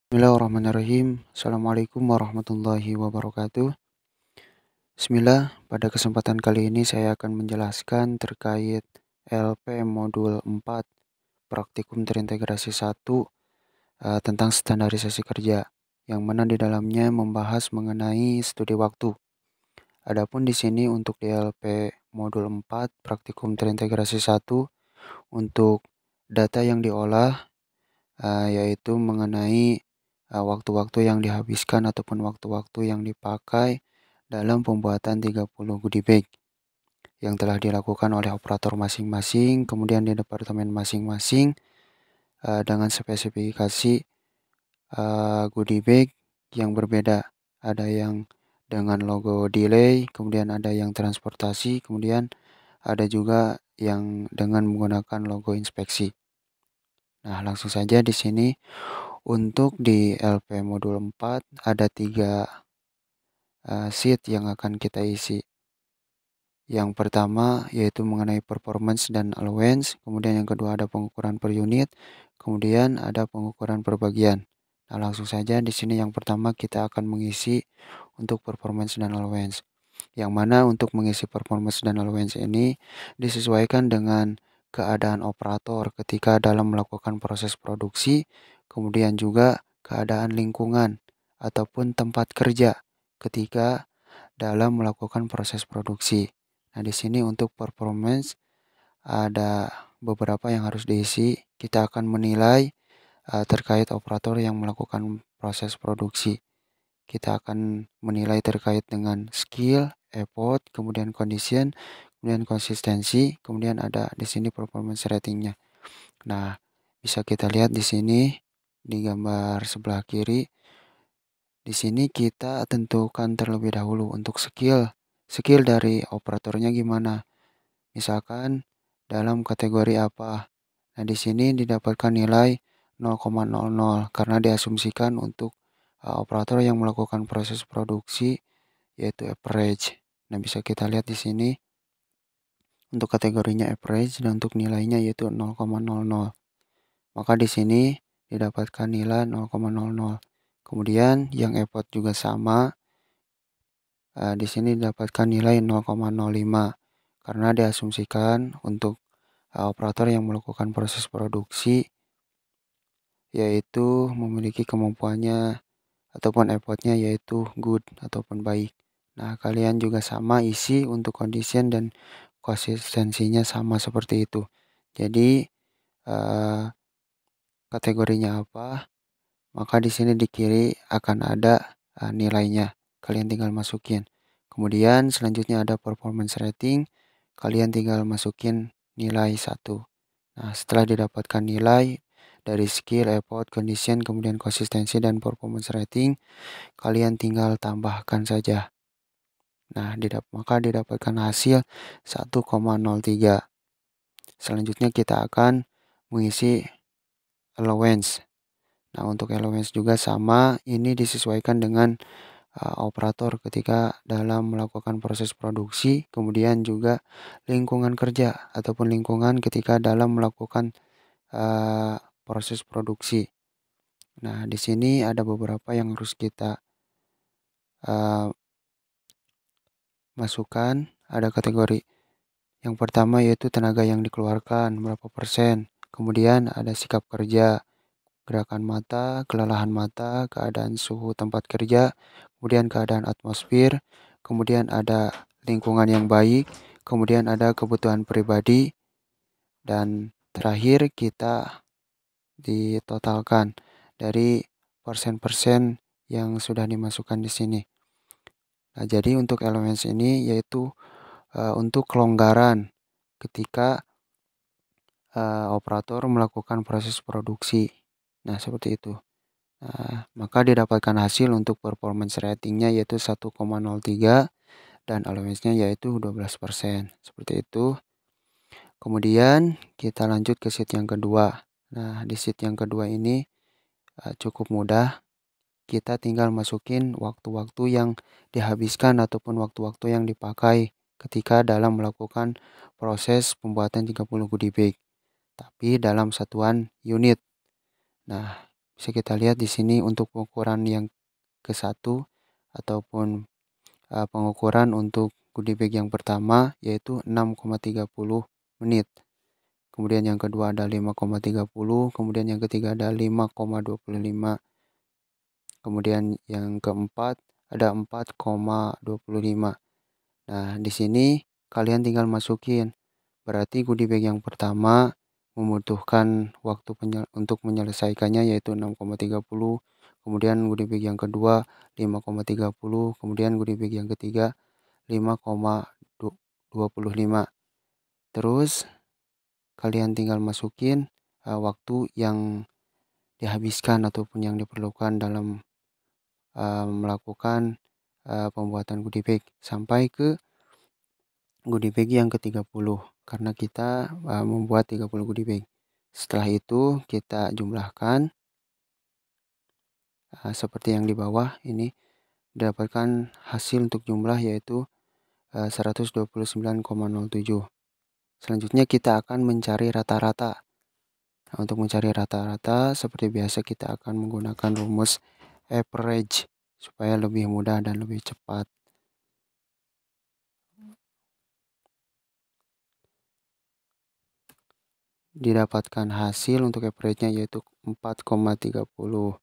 Bismillahirrahmanirrahim. Assalamualaikum warahmatullahi wabarakatuh. Bismillah, pada kesempatan kali ini saya akan menjelaskan terkait LP Modul 4 Praktikum Terintegrasi 1 tentang standarisasi kerja, yang mana di dalamnya membahas mengenai studi waktu. Adapun di sini untuk di LP Modul 4 Praktikum Terintegrasi 1 untuk data yang diolah yaitu mengenai waktu-waktu yang dihabiskan ataupun waktu-waktu yang dipakai dalam pembuatan 30 goodie bag yang telah dilakukan oleh operator masing-masing, kemudian di departemen masing-masing dengan spesifikasi goodie bag yang berbeda. Ada yang dengan logo delay, kemudian ada yang transportasi, kemudian ada juga yang dengan menggunakan logo inspeksi. Nah, langsung saja di sini untuk di LP Modul 4 ada 3 sheet yang akan kita isi. Yang pertama yaitu mengenai performance dan allowance, kemudian yang kedua ada pengukuran per unit, kemudian ada pengukuran per bagian. Nah, langsung saja di sini yang pertama kita akan mengisi untuk performance dan allowance. Yang mana untuk mengisi performance dan allowance ini disesuaikan dengan keadaan operator ketika dalam melakukan proses produksi, kemudian juga keadaan lingkungan ataupun tempat kerja ketika dalam melakukan proses produksi. Nah, di sini untuk performance ada beberapa yang harus diisi. Kita akan menilai terkait operator yang melakukan proses produksi. Kita akan menilai terkait dengan skill, effort, kemudian condition, kemudian konsistensi, kemudian ada di sini performance ratingnya. Nah, bisa kita lihat di sini di gambar sebelah kiri. Di sini kita tentukan terlebih dahulu untuk skill. Skill dari operatornya gimana? Misalkan dalam kategori apa? Nah, di sini didapatkan nilai 0,00 karena diasumsikan untuk operator yang melakukan proses produksi yaitu average. Nah, bisa kita lihat di sini untuk kategorinya average dan untuk nilainya yaitu 0,00. Maka di sini didapatkan nilai 0,00. Kemudian yang effort juga sama. Di sini didapatkan nilai 0,05 karena diasumsikan untuk operator yang melakukan proses produksi yaitu memiliki kemampuannya ataupun effortnya yaitu good ataupun baik. Nah, kalian juga sama isi untuk condition dan konsistensinya sama seperti itu. Jadi kategorinya apa, maka di sini di kiri akan ada nilainya. Kalian tinggal masukin. Kemudian selanjutnya ada performance rating. Kalian tinggal masukin nilai 1. Nah, setelah didapatkan nilai dari skill, effort, condition, kemudian konsistensi dan performance rating, kalian tinggal tambahkan saja. Nah, maka didapatkan hasil 1,03. Selanjutnya kita akan mengisi allowance. Nah, untuk allowance juga sama, ini disesuaikan dengan operator ketika dalam melakukan proses produksi, kemudian juga lingkungan kerja ataupun lingkungan ketika dalam melakukan proses produksi. Nah, di sini ada beberapa yang harus kita masukkan. Ada kategori yang pertama yaitu tenaga yang dikeluarkan berapa persen. Kemudian ada sikap kerja, gerakan mata, kelelahan mata, keadaan suhu tempat kerja, kemudian keadaan atmosfer, kemudian ada lingkungan yang baik, kemudian ada kebutuhan pribadi, dan terakhir kita ditotalkan dari persen-persen yang sudah dimasukkan di sini. Nah, jadi untuk allowance ini yaitu untuk kelonggaran ketika operator melakukan proses produksi. Nah, seperti itu. Nah, maka didapatkan hasil untuk performance ratingnya yaitu 1,03 dan allowance-nya yaitu 12%. Seperti itu. Kemudian kita lanjut ke sheet yang kedua. Nah, di sheet yang kedua ini cukup mudah. Kita tinggal masukin waktu-waktu yang dihabiskan ataupun waktu-waktu yang dipakai ketika dalam melakukan proses pembuatan 30 goodie bag. Tapi dalam satuan unit. Nah, Bisa kita lihat di sini untuk pengukuran yang ke-1 ataupun pengukuran untuk goodie bag yang pertama yaitu 6,30 menit. Kemudian yang kedua ada 5,30, kemudian yang ketiga ada 5,25. Kemudian yang keempat ada 4,25. Nah, di sini kalian tinggal masukin. Berarti goodie bag yang pertama membutuhkan waktu untuk menyelesaikannya yaitu 6,30. Kemudian goodie bag yang kedua 5,30. Kemudian goodie bag yang ketiga 5,25. Terus kalian tinggal masukin waktu yang dihabiskan ataupun yang diperlukan dalam melakukan pembuatan goodie bag sampai ke goodie bag yang ke-30 karena kita membuat 30 goodie bag. Setelah itu kita jumlahkan seperti yang di bawah ini didapatkan hasil untuk jumlah yaitu 129,07. Selanjutnya kita akan mencari rata-rata. Nah, untuk mencari rata-rata seperti biasa kita akan menggunakan rumus average supaya lebih mudah dan lebih cepat. Didapatkan hasil untuk average-nya yaitu 4,30.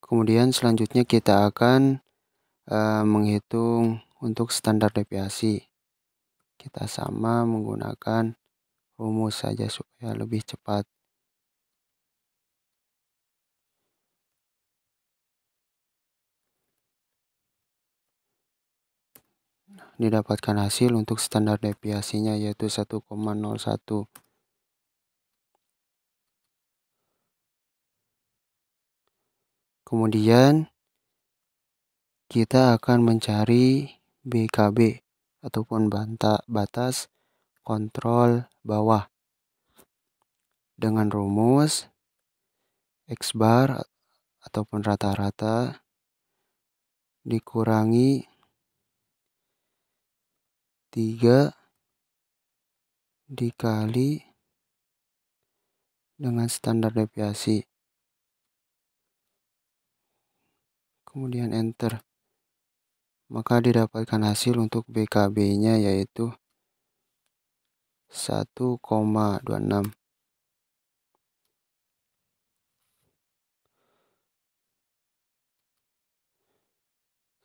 Kemudian selanjutnya kita akan menghitung untuk standar deviasi. Kita sama menggunakan rumus saja supaya lebih cepat. Didapatkan hasil untuk standar deviasinya yaitu 1,01. Kemudian kita akan mencari BKB ataupun batas kontrol bawah dengan rumus X bar ataupun rata-rata dikurangi 3 dikali dengan standar deviasi. Kemudian enter. Maka didapatkan hasil untuk BKB-nya yaitu 1,26.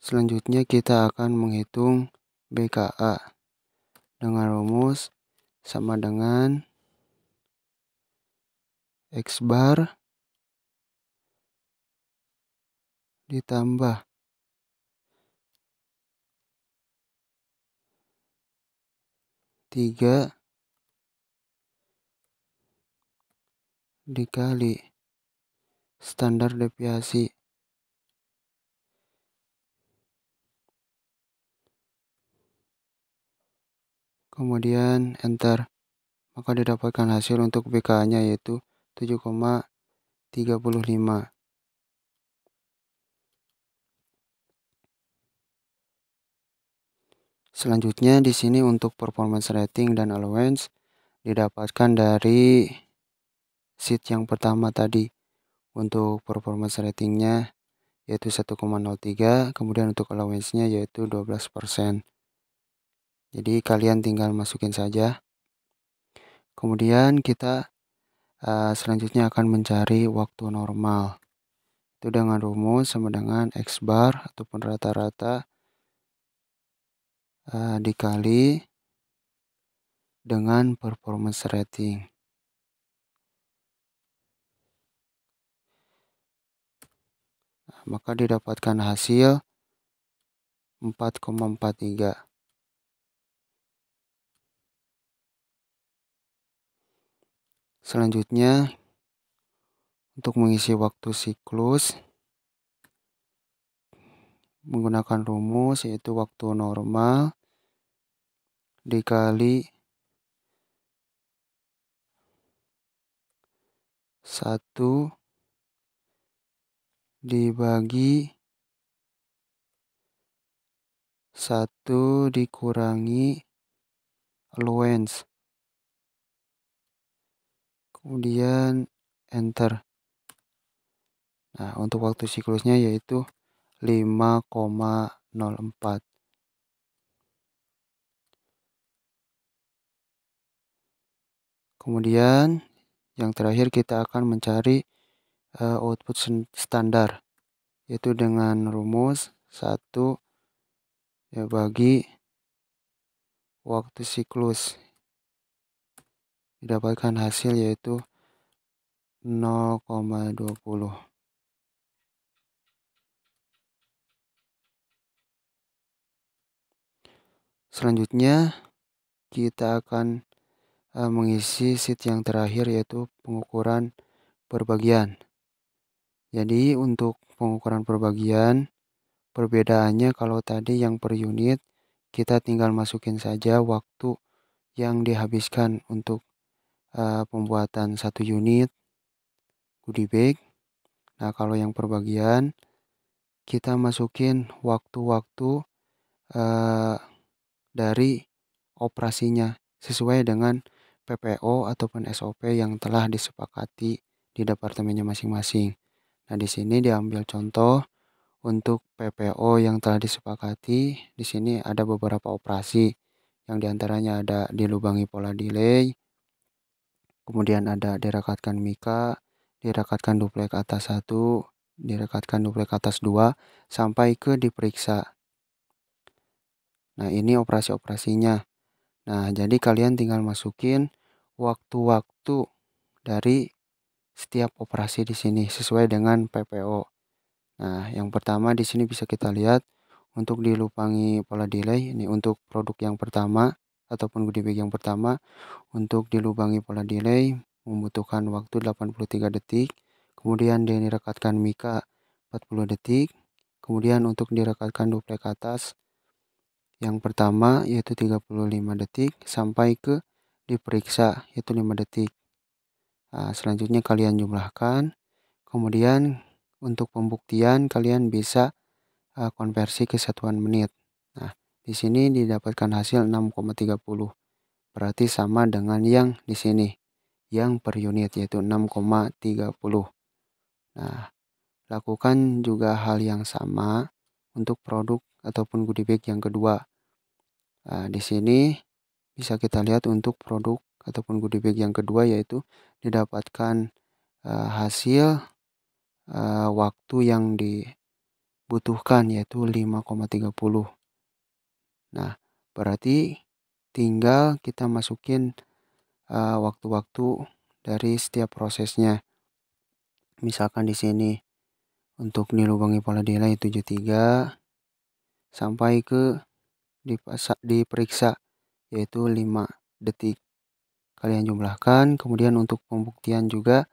Selanjutnya kita akan menghitung BKA dengan rumus sama dengan X bar ditambah 3 dikali standar deviasi. Kemudian enter. Maka didapatkan hasil untuk BK-nya yaitu 7,35. Selanjutnya di sini untuk performance rating dan allowance didapatkan dari sheet yang pertama tadi. Untuk performance ratingnya yaitu 1,03, kemudian untuk allowance-nya yaitu 12%. Jadi kalian tinggal masukin saja. Kemudian kita selanjutnya akan mencari waktu normal. Itu dengan rumus sama dengan X bar ataupun rata-rata dikali dengan performance rating. Maka didapatkan hasil 4,43. Selanjutnya untuk mengisi waktu siklus menggunakan rumus yaitu waktu normal dikali 1 dibagi 1 dikurangi allowance, kemudian enter. Nah, untuk waktu siklusnya yaitu 5,04. Kemudian yang terakhir kita akan mencari output standar, yaitu dengan rumus 1 ya bagi waktu siklus, didapatkan hasil yaitu 0,20. Selanjutnya kita akan mengisi sheet yang terakhir yaitu pengukuran perbagian. Jadi untuk pengukuran perbagian, perbedaannya kalau tadi yang per unit kita tinggal masukin saja waktu yang dihabiskan untuk pembuatan 1 unit goodie bag. Nah, kalau yang perbagian kita masukin waktu-waktu dari operasinya sesuai dengan PPO ataupun SOP yang telah disepakati di departemennya masing-masing. Nah, di sini diambil contoh untuk PPO yang telah disepakati. Di sini ada beberapa operasi yang diantaranya ada dilubangi pola delay, kemudian ada direkatkan mika, direkatkan duplek atas 1, direkatkan duplek atas 2, sampai ke diperiksa. Nah, ini operasi-operasinya. Nah, jadi kalian tinggal masukin waktu-waktu dari setiap operasi di sini sesuai dengan PPO. Nah, yang pertama di sini bisa kita lihat untuk dilubangi pola delay, ini untuk produk yang pertama ataupun goodie bag yang pertama. Untuk dilubangi pola delay membutuhkan waktu 83 detik, kemudian direkatkan mika 40 detik, kemudian untuk direkatkan duplek atas yang pertama yaitu 35 detik sampai ke diperiksa yaitu 5 detik. Nah, selanjutnya kalian jumlahkan, kemudian untuk pembuktian kalian bisa konversi ke satuan menit. Nah, di sini didapatkan hasil 6,30. Berarti sama dengan yang di sini, yang per unit yaitu 6,30. Nah, lakukan juga hal yang sama untuk produk ataupun goodie bag yang kedua. Nah, di sini bisa kita lihat untuk produk ataupun goodie bag yang kedua yaitu didapatkan hasil waktu yang dibutuhkan yaitu 5,30. Nah, berarti tinggal kita masukin waktu-waktu dari setiap prosesnya. Misalkan di sini untuk dilubangi pola delay 73 sampai ke diperiksa yaitu 5 detik. Kalian jumlahkan, kemudian untuk pembuktian juga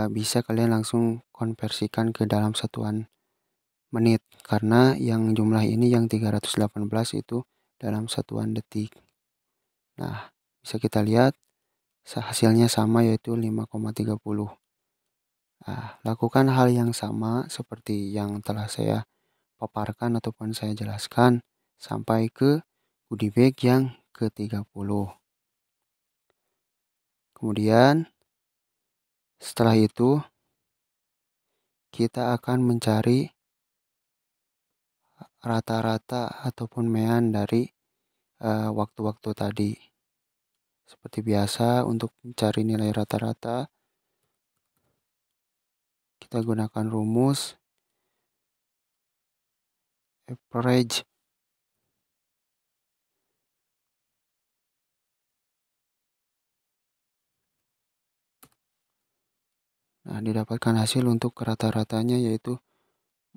bisa kalian langsung konversikan ke dalam satuan menit karena yang jumlah ini yang 318 itu dalam satuan detik. Nah, bisa kita lihat hasilnya sama yaitu 5,30. Nah, lakukan hal yang sama seperti yang telah saya paparkan ataupun saya jelaskan sampai ke goodie bag yang ke-30. Kemudian setelah itu kita akan mencari rata-rata ataupun mean dari waktu-waktu tadi. Seperti biasa untuk mencari nilai rata-rata kita gunakan rumus average. Nah, didapatkan hasil untuk rata-ratanya yaitu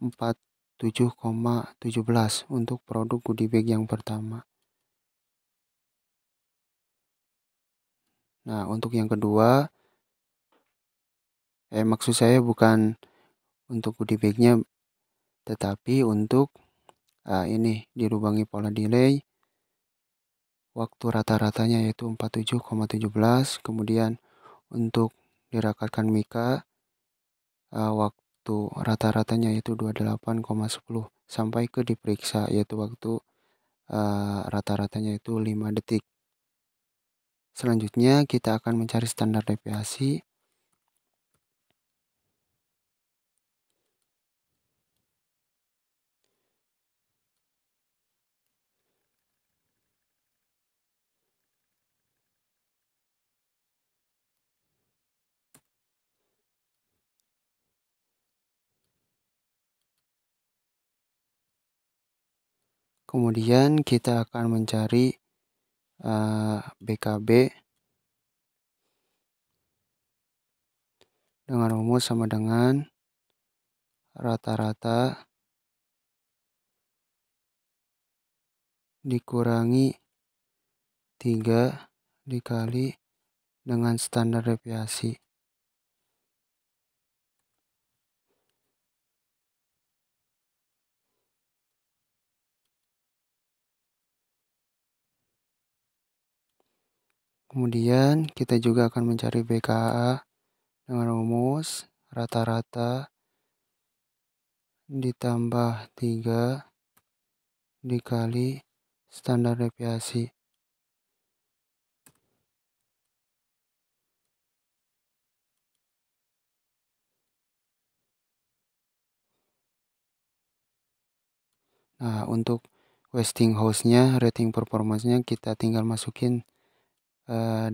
47,17 untuk produk goodie bag yang pertama. Nah, untuk yang kedua, maksud saya bukan untuk goodie bagnya, tetapi untuk ini dilubangi pola delay, waktu rata-ratanya yaitu 47,17, kemudian untuk dirakatkan mika, waktu rata-ratanya yaitu 28,10 sampai ke diperiksa yaitu waktu rata-ratanya itu 5 detik. Selanjutnya kita akan mencari standar deviasi. Kemudian kita akan mencari BKB dengan rumus sama dengan rata-rata dikurangi 3 dikali dengan standar deviasi. Kemudian kita juga akan mencari BKA dengan rumus rata-rata ditambah 3 dikali standar deviasi. Nah, untuk Westinghouse-nya, rating performance-nya kita tinggal masukin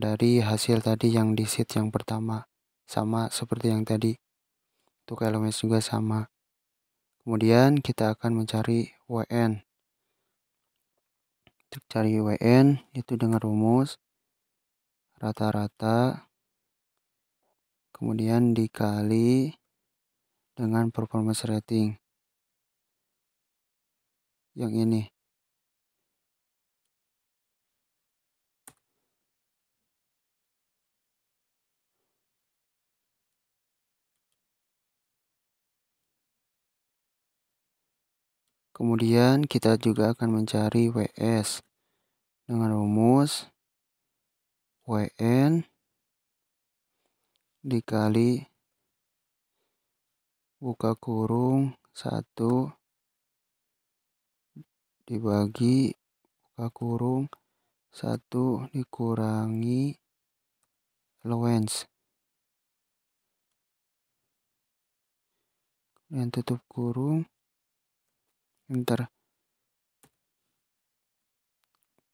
dari hasil tadi yang di sheet yang pertama. Sama seperti yang tadi. Untuk LMS juga sama. Kemudian kita akan mencari WN. Untuk cari WN itu dengan rumus rata-rata kemudian dikali dengan performance rating yang ini. Kemudian kita juga akan mencari WS dengan rumus WN dikali buka kurung 1 dibagi buka kurung 1 dikurangi allowance. Dan tutup kurung.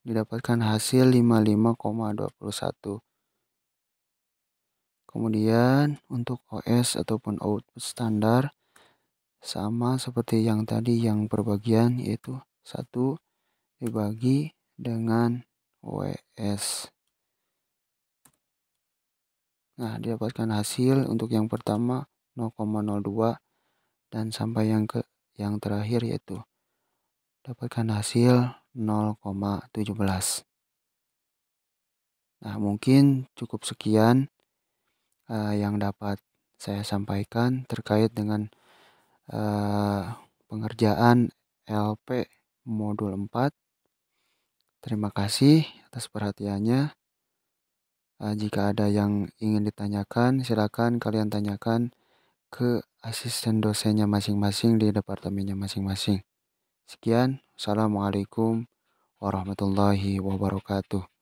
Didapatkan hasil 55,21. Kemudian untuk OS ataupun output standar sama seperti yang tadi yang perbagian, yaitu 1 dibagi dengan WS. Nah, didapatkan hasil untuk yang pertama 0,02 dan sampai yang terakhir yaitu dapatkan hasil 0,17. Nah, mungkin cukup sekian yang dapat saya sampaikan terkait dengan pengerjaan LP modul 4. Terima kasih atas perhatiannya. Jika ada yang ingin ditanyakan, silakan kalian tanyakan ke asisten dosennya masing-masing di departemennya masing-masing. Sekian, Assalamualaikum warahmatullahi wabarakatuh.